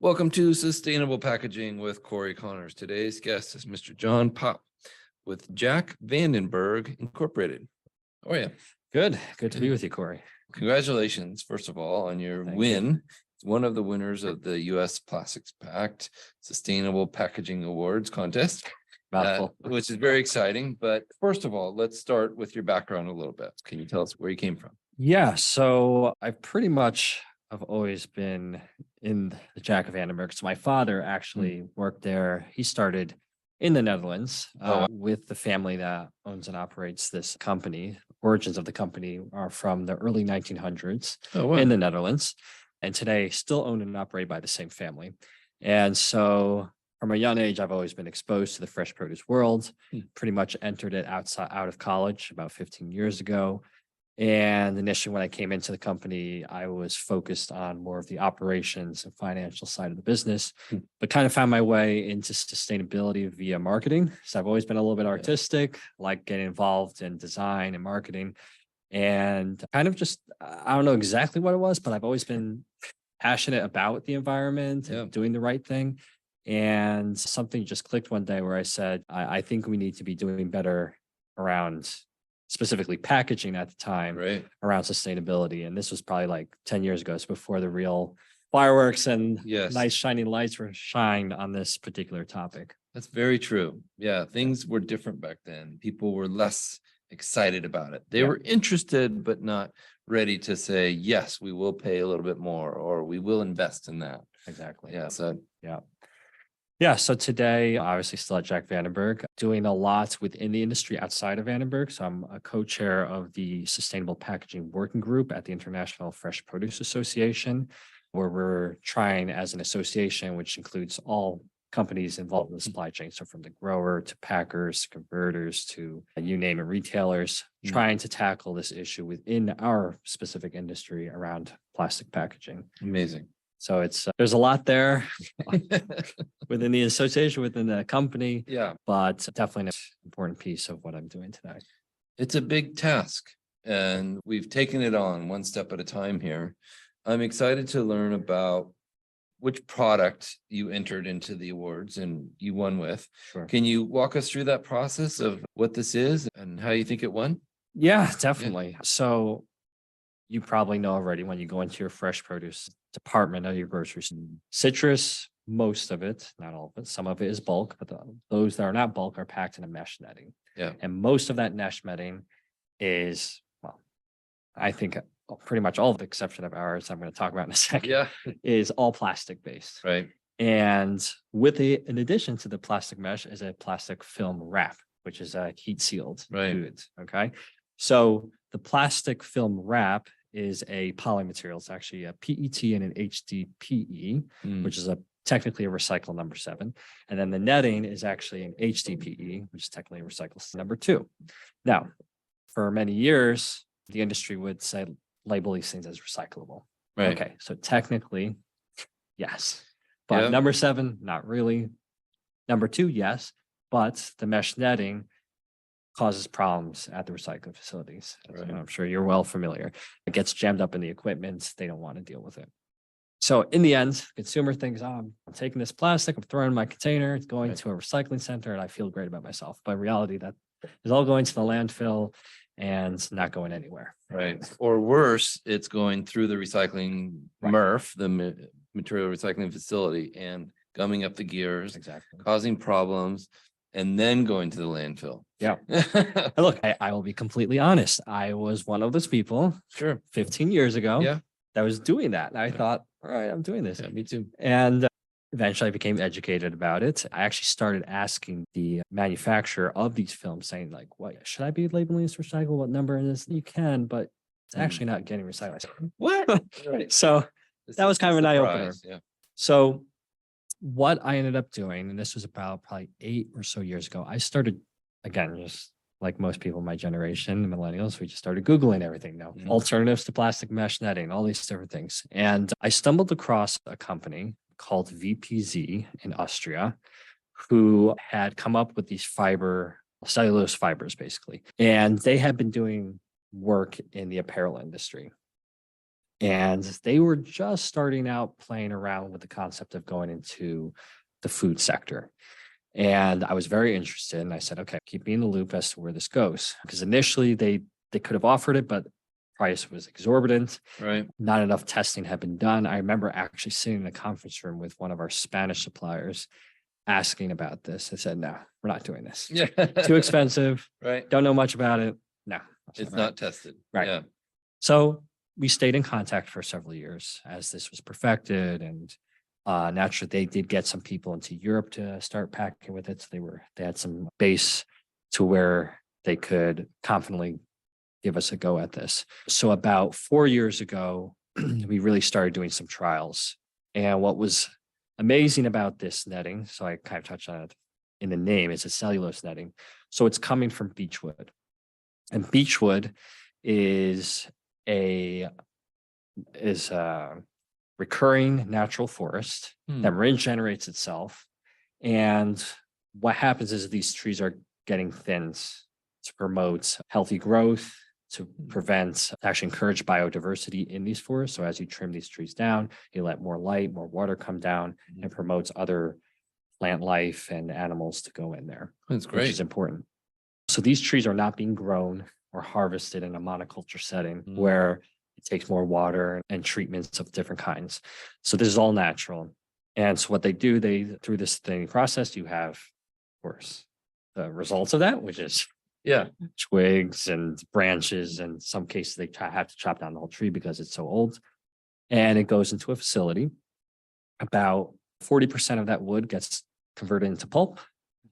Welcome to Sustainable Packaging with Cory Connors. Today's guest is Mr. John Paap with Jack Vandenberg Incorporated. How are you? Good to be with you, Cory. Congratulations, first of all, on your Thank win. It's one of the winners of the U.S. Plastics Pact Sustainable Packaging Awards contest, which is very exciting. But first of all, let's start with your background a little bit. Can you tell us where you came from? Yeah, so I've always been in the Jack Vandenberg. So my father actually worked there. He started in the Netherlands with the family that owns and operates this company. Origins of the company are from the early 1900s in the Netherlands, and today still owned and operated by the same family. And so from a young age, I've always been exposed to the fresh produce world. Pretty much entered it out of college about 15 years ago. And initially, when I came into the company, I was focused on more of the operations and financial side of the business, but kind of found my way into sustainability via marketing. So I've always been a little bit artistic, like getting involved in design and marketing. And kind of just, I don't know exactly what it was, but I've always been passionate about the environment and doing the right thing. And something just clicked one day where I said, I think we need to be doing better around specifically packaging at the time around sustainability. And this was probably like 10 years ago. It's before the real fireworks and nice shining lights were shined on this particular topic. That's very true. Yeah, things were different back then. People were less excited about it. They were interested, but not ready to say, yes, we will pay a little bit more or we will invest in that. Exactly. Yeah. So yeah. So today, obviously still at Jack Vandenberg, doing a lot within the industry outside of Vandenberg. So I'm a co-chair of the Sustainable Packaging Working Group at the International Fresh Produce Association, where we're trying as an association, which includes all companies involved in the supply chain. So from the grower to packers, converters to you name it, retailers, trying to tackle this issue within our specific industry around plastic packaging. Amazing. So there's a lot there within the association, within the company. Yeah. But definitely an important piece of what I'm doing today. It's a big task and we've taken it on one step at a time here. I'm excited to learn about which product you entered into the awards and you won with. Sure. Can you walk us through that process of what this is and how you think it won? Yeah, definitely. Yeah. So you probably know already when you go into your fresh produce department of your groceries, citrus, most of it, not all of it, some of it is bulk, but those that are not bulk are packed in a mesh netting. Yeah. And most of that mesh netting is, well, I think pretty much all of the exception of ours, I'm going to talk about in a second, is all plastic based. Right. And in addition to the plastic mesh is a plastic film wrap, which is a heat sealed good. Okay. So the plastic film wrap is a polymaterial. It's actually a PET and an HDPE, which is technically a recycle number 7. And then the netting is actually an HDPE, which is technically a recycle number 2. Now, for many years, the industry would say label these things as recyclable. Right. Okay, so technically, yes. But number 7, not really. Number 2, yes. But the mesh netting causes problems at the recycling facilities. Right. I'm sure you're well familiar. It gets jammed up in the equipment. They don't want to deal with it. So in the end, consumer thinks, I'm taking this plastic, I'm throwing it in my container, it's going to a recycling center, and I feel great about myself. But in reality, that is all going to the landfill and not going anywhere. Right. Or worse, it's going through the recycling MRF, the material recycling facility, and gumming up the gears, causing problems, and then going to the landfill. Yeah. Look, I will be completely honest. I was one of those people 15 years ago that was doing that. And I thought, all right, I'm doing this. Yeah, me too. And eventually I became educated about it. I actually started asking the manufacturer of these films saying like, what should I be labeling this recycle? What number is this? You can, but it's actually not getting recycled. What? So that was kind of an eye opener. Yeah. So what I ended up doing, and this was about probably 8 or so years ago, I started, again, just like most people in my generation, the millennials, we just started Googling everything now. Alternatives to plastic mesh netting, all these different things. And I stumbled across a company called VPZ in Austria, who had come up with these cellulose fibers, basically. And they had been doing work in the apparel industry. And they were just starting out playing around with the concept of going into the food sector. And I was very interested. And I said, okay, keep me in the loop as to where this goes. Because initially they could have offered it, but price was exorbitant. Right. Not enough testing had been done. I remember actually sitting in a conference room with one of our Spanish suppliers asking about this. I said, no, we're not doing this. Yeah. Too expensive. Right. Don't know much about it. No. It's not tested. Right. Yeah. So we stayed in contact for several years as this was perfected. And naturally, they did get some people into Europe to start packing with it. So they had some base to where they could confidently give us a go at this. So about 4 years ago, we really started doing some trials. And what was amazing about this netting, so I kind of touched on it in the name, it's a cellulose netting. So it's coming from beechwood. And beechwood is a recurring natural forest that regenerates itself. And what happens is these trees are getting thinned to promote healthy growth, to prevent, actually encourage biodiversity in these forests. So as you trim these trees down, you let more light, more water come down, and promotes other plant life and animals to go in there. That's Which great. is important. So these trees are not being grown or harvested in a monoculture setting where it takes more water and treatments of different kinds. So this is all natural. And so what they do, through this thinning process, you have, of course, the results of that, which is Yeah. twigs and branches. And in some cases, they have to chop down the whole tree because it's so old. And it goes into a facility. About 40% of that wood gets converted into pulp,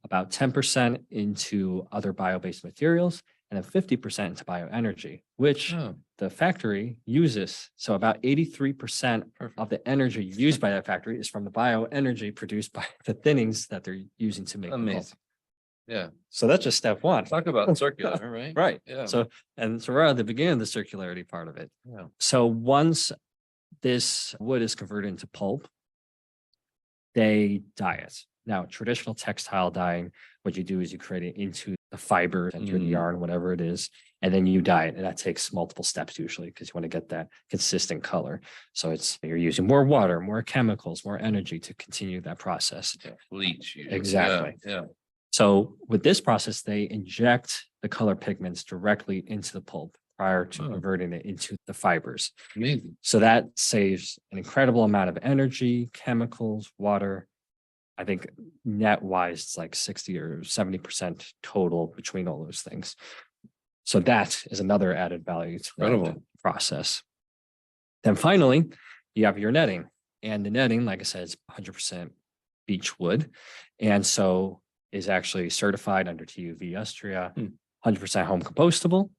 about 10% into other bio-based materials, and then 50% into bioenergy, which the factory uses. So about 83% of the energy used by that factory is from the bioenergy produced by the thinnings that they're using to make the pulp. Amazing. Yeah. So that's just step one. Talk about circular, right? Right. Yeah. So we're at the beginning of the circularity part of it. Yeah. So once this wood is converted into pulp, they dye it. Now, traditional textile dyeing, what you do is you create it into the fiber, into the yarn, whatever it is, and then you dye it. And that takes multiple steps usually because you want to get that consistent color. So you're using more water, more chemicals, more energy to continue that process. Yeah. Bleach. Usually. Exactly. Yeah. So with this process, they inject the color pigments directly into the pulp prior to converting it into the fibers. Amazing. So that saves an incredible amount of energy, chemicals, water. I think net wise, it's like 60 or 70% total between all those things. So that is another added value to the process. Then finally, you have your netting. And the netting, like I said, is 100% beech wood. And so is actually certified under TUV Austria, 100% home compostable.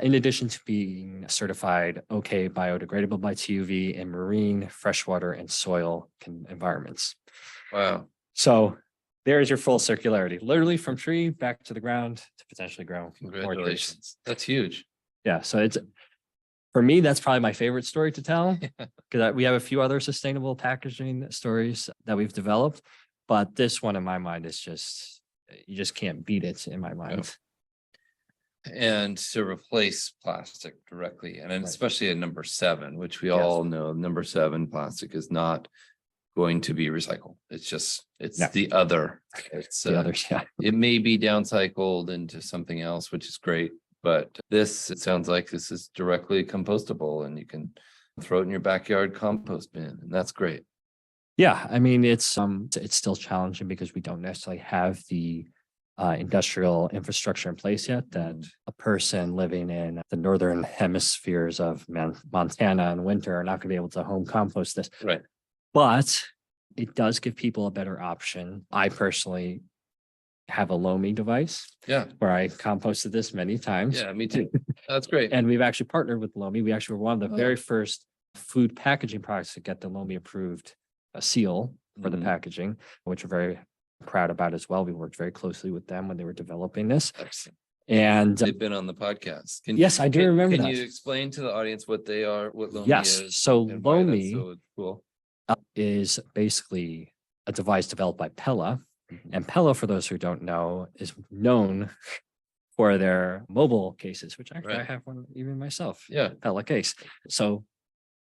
In addition to being certified OK biodegradable by TUV in marine, freshwater, and soil environments. Wow. So there's your full circularity, literally from tree back to the ground to potentially grow. Congratulations. That's huge. Yeah. So for me, that's probably my favorite story to tell because we have a few other sustainable packaging stories that we've developed. But this one in my mind is you just can't beat it in my mind. And to replace plastic directly, and especially at number 7, which we all know, number 7 plastic is not going to be recycled. It's the other. It's the others. Yeah. It may be downcycled into something else, which is great. But it sounds like this is directly compostable and you can throw it in your backyard compost bin. And that's great. Yeah. I mean, it's still challenging because we don't necessarily have the industrial infrastructure in place yet that a person living in the northern hemispheres of Montana in winter are not going to be able to home compost this. Right. But it does give people a better option. I personally have a Lomi device. Yeah. Where I composted this many times. Yeah, me too. That's great. And we've actually partnered with Lomi. We actually were one of the very first food packaging products to get the Lomi approved seal for the packaging, which we're very proud about as well. We worked very closely with them when they were developing this. Excellent. And they've been on the podcast. Yes, I do remember that. Can you explain to the audience what they are, what Lomi Yes. is? So and why that's Lomi so cool. is basically a device developed by Pella. And Pella, for those who don't know, is known for their mobile cases, which actually I have one even myself. Yeah. Pella case. So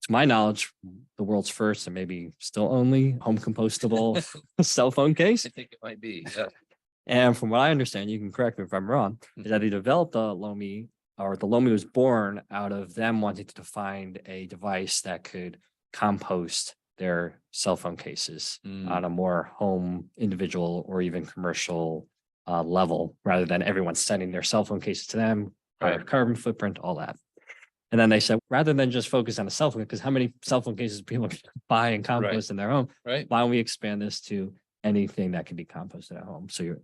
to my knowledge, the world's first and maybe still only home compostable cell phone case. I think it might be. Yeah. And from what I understand, you can correct me if I'm wrong, is that they developed the Lomi, or the Lomi was born out of them wanting to find a device that could compost their cell phone cases on a more home, individual, or even commercial level, rather than everyone sending their cell phone cases to them, Right. carbon footprint, all that. And then they said, rather than just focus on a cell phone, because how many cell phone cases people buy and compost in their home, Right. why don't we expand this to anything that can be composted at home? So you're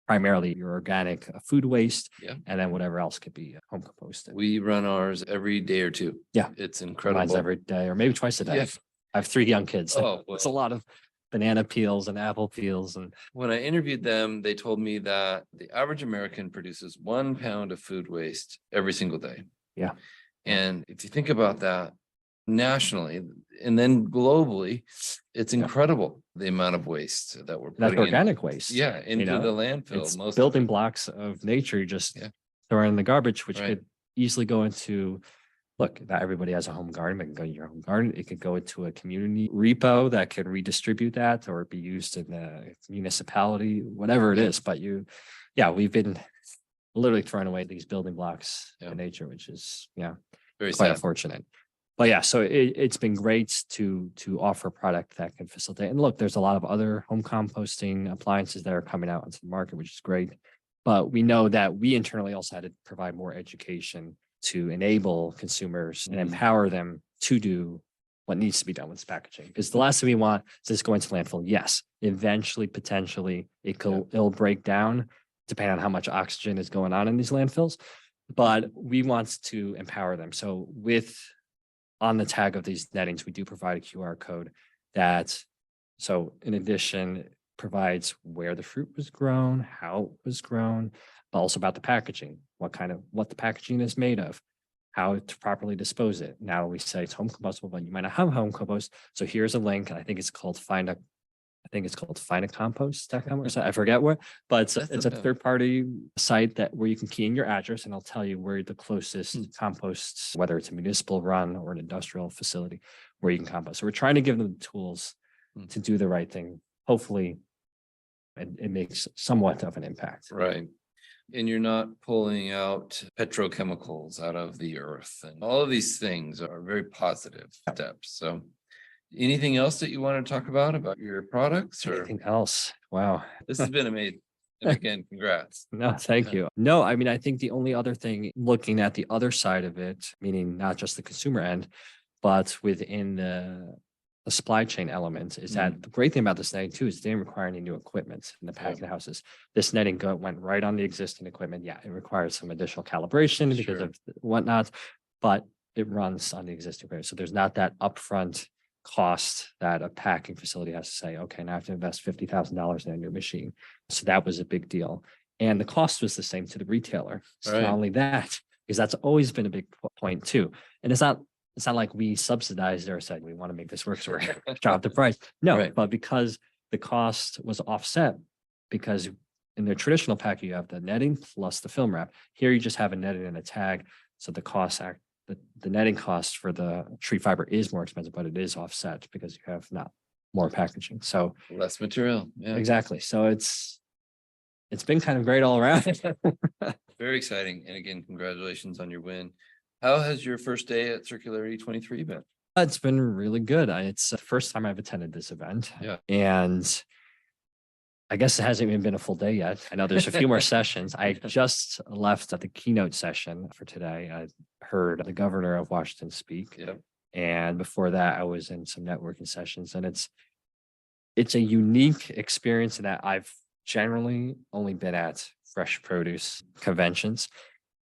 primarily your organic food waste, Yeah. and then whatever else could be home composted. We run ours every day or two. Yeah. It's Mine's incredible. every day or maybe twice a day. Yeah. I have 3 young kids. Oh, It's a lot of banana peels and apple peels. And When I interviewed them, they told me that the average American produces 1 pound of food waste every single day. Yeah. And if you think about that nationally and then globally, it's incredible the amount of waste that we're that's putting in. organic waste. Yeah, into know, the landfill. It's Most of building it. blocks of nature. You just Yeah. throw in the garbage, which Right. could easily go into, look, not everybody has a home garden. It can go in your home garden. It could go into a community repo that can redistribute that, or be used in the municipality, whatever it is. But we've been literally throwing away these building blocks in nature, which is, Very quite sad. unfortunate. But yeah, so it's been great to offer a product that can facilitate. And look, there's a lot of other home composting appliances that are coming out into the market, which is great. But we know that we internally also had to provide more education to enable consumers and empower them to do what needs to be done with this packaging. Because the last thing we want is this going to landfill. Yes, eventually, potentially, it'll break down depending on how much oxygen is going on in these landfills. But we want to empower them. So on the tag of these nettings, we do provide a QR code that, so in addition, provides where the fruit was grown, how it was grown, but also about the packaging, what the packaging is made of, how to properly dispose it. Now we say it's home compostable, but you might not have home compost. So here's a link, and I think it's called findacompost.com or something. I forget what, but it's a third-party site where you can key in your address, and I'll tell you where the closest composts, whether it's a municipal run or an industrial facility, where you can compost. So we're trying to give them the tools to do the right thing. Hopefully, it makes somewhat of an impact. Right. And you're not pulling out petrochemicals out of the earth, and all of these things are very positive steps. So anything else that you want to talk about your products, or anything else? Wow. This has been amazing. And again, congrats. No, thank you. No, I mean, I think the only other thing, looking at the other side of it, meaning not just the consumer end, but within the supply chain element, is that the great thing about this netting too is they didn't require any new equipment in the packing houses. This netting went right on the existing equipment. Yeah, it requires some additional calibration because of whatnot, but it runs on the existing equipment. So there's not that upfront cost that a packing facility has to say, okay, now I have to invest $50,000 in a new machine. So that was a big deal. And the cost was the same to the retailer. So not only that, because that's always been a big point too. And it's not like we subsidized or said, we want to make this work, so we're going to drop the price. No, but because the cost was offset, because in their traditional pack, you have the netting plus the film wrap. Here, you just have a netting and a tag. So the netting cost for the tree fiber is more expensive, but it is offset because you have not more packaging. So less material. Yeah, exactly. So it's been kind of great all around. Very exciting. And again, congratulations on your win. How has your first day at Circularity 23 been? It's been really good. It's the first time I've attended this event. Yeah. And I guess it hasn't even been a full day yet. I know there's a few more sessions. I just left at the keynote session for today. I heard the governor of Washington speak. Yeah. And before that, I was in some networking sessions. And it's a unique experience in that I've generally only been at fresh produce conventions,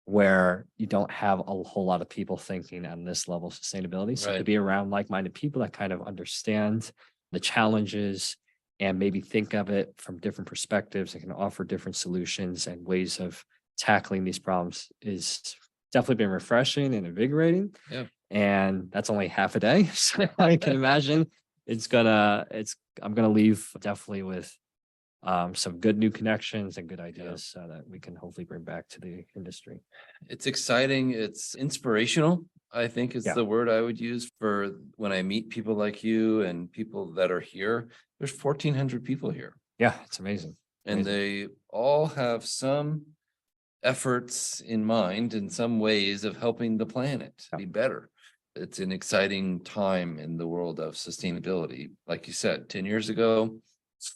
where you don't have a whole lot of people thinking on this level of sustainability. So to be around like-minded people that kind of understand the challenges and maybe think of it from different perspectives and can offer different solutions and ways of tackling these problems is definitely been refreshing and invigorating. Yeah. And that's only half a day. So I can imagine I'm gonna leave definitely with some good new connections and good ideas so that we can hopefully bring back to the industry. It's exciting. It's inspirational. I think is Yeah. the word I would use for when I meet people like you and people that are here. There's 1,400 people here, Yeah, it's amazing. and Amazing. they all have some efforts in mind in some ways of helping the planet be better. It's an exciting time in the world of sustainability. Like you said, 10 years ago,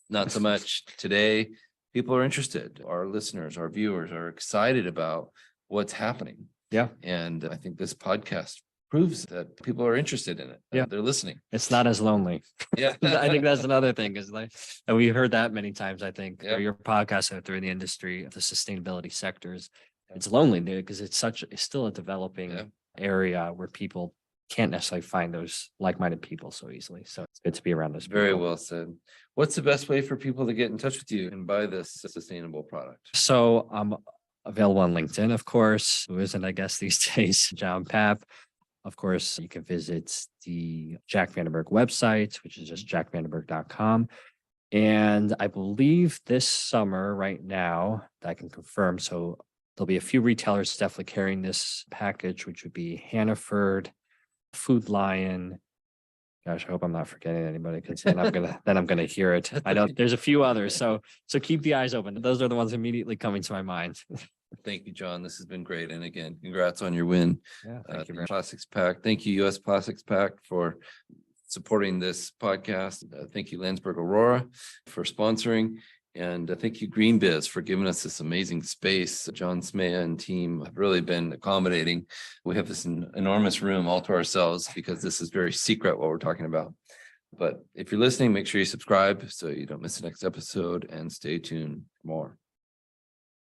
not so much. Today, people are interested. Our listeners, our viewers are excited about what's happening. Yeah. And I think this podcast proves that people are interested in it. Yeah. They're listening. It's not as lonely. Yeah. I think that's another thing is like, and we've heard that many times, I think, Yep. through your podcast and through the industry of the sustainability sectors. It's lonely, dude, because it's still a developing Yeah. area where people can't necessarily find those like-minded people so easily. So it's good to be around those people. Very well said. What's the best way for people to get in touch with you and buy this sustainable product? So I'm available on LinkedIn, of course. Who isn't, I guess, these days? John Paap. Of course, you can visit the Jack Vandenberg website, which is just jackvandenberg.com. And I believe this summer, right now, I can confirm. So there'll be a few retailers definitely carrying this package, which would be Hannaford, Food Lion. Gosh, I hope I'm not forgetting anybody because then I'm gonna hear it. I know there's a few others, so keep the eyes open. Those are the ones immediately coming to my mind. Thank you, John. This has been great. And again, congrats on your win. Yeah, thank you very much. Plastics Pact. Thank you, US Plastics Pact, for supporting this podcast. Thank you, Landsberg Aurora, for sponsoring. And thank you, Green Biz, for giving us this amazing space. John Smea and team have really been accommodating. We have this enormous room all to ourselves because this is very secret what we're talking about. But if you're listening, make sure you subscribe so you don't miss the next episode and stay tuned for more.